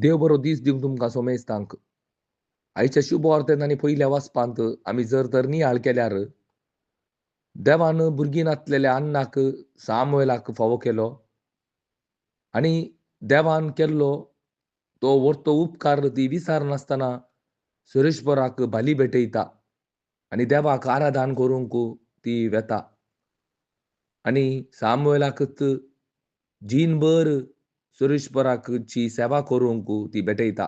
देव बरो दीस दिवंक तुमकां सोमेस्तांक. आयच्या शुभ वार्तेन आनी पयल्या वचपांत आमी जर तर नियाळ केल्यार देवान भुरगीं नासलेल्या अन्नाक सामुएलाक फावो केलो आनी देवान केल्लो तो व्हडलो उपकार ती विसारनासतना सुरेशपराक बाली भेटयता आनी देवाक आराधन करूंक ती वेता. आनी सामुएलाकच जीनभर सुरेशपराकची सेवा करूंक ती भेटयता.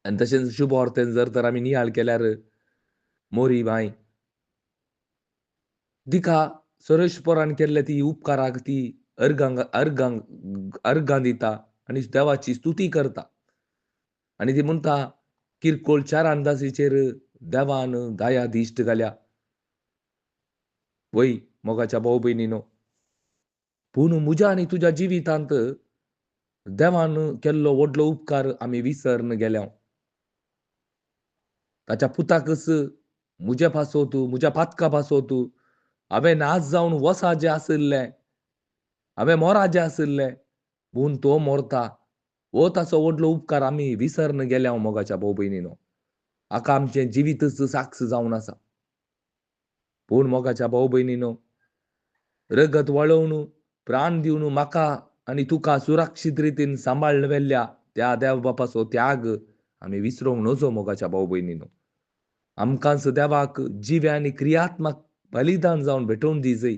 आनी तशेंच शुभ वार्तेन जर तर आमी नियाळ केल्यार मोरी बाय तिका सुरेशपरान केल्ले ती उपकाराक ती अर्गां दिता आनी देवाची स्तुती करता. आनी ती म्हणटा किरकोळ 4 अंदाजीचेर देवान दया दिश्ट घाल्या. वय मोगाच्या भाऊ भयणीनो, पूण म्हज्या आनी तुज्या जिवितांत देवान केल्लो व्हडलो उपकार आमी विसरन गेल्या. ताच्या पुताकच म्हजे पासोत, म्हज्या पातका पासोत हांवें नाच जावन वसाचे आसले, हांवें मोराचे आसले, पूण तो मोरता. हो ताचो व्हडलो उपकार आमी विसरन गेल्या मोगाच्या भाऊ भयणीनो. हाका आमचें जिवीतच साक्ष जावन आसा. पूण मोगाच्या भाऊ भयणीनो, रगत वळोवन प्राण दिवन म्हाका आनी तुका सुरक्षीत रितीन सांबाळन व्हेल्ल्या त्या देव बापाचो त्याग आमी विसरूंक नजो मोगाच्या भाऊ भयणीनो. आमकांच देवाक जिवे आनी क्रियात्मक बलिदान जावन भेटोवन दी जै.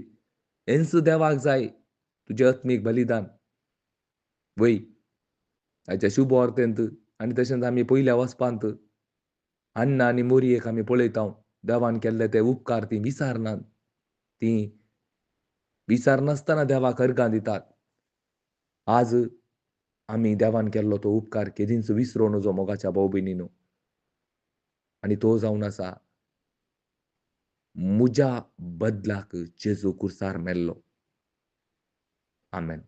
हेंच देवाक जाय तुजें आत्मीक बलिदान. वय आयच्या शुभ वार्तेंत आनी तशेंच आमी पयल्या वचपांत अन्ना आनी मोरयेक आमी पळयता देवान केल्ले ते उपकार ती विसारनात. ती विसरनासतना देवाक अर्गां दितात. आज आमी देवान केल्लो तो उपकार केदींच विसरूं नजो मोगाच्या भाऊ भयणीनो. आनी तो जावन आसा म्हज्या बदलाक जेजू क्रुसार मेल्लो. आमेन.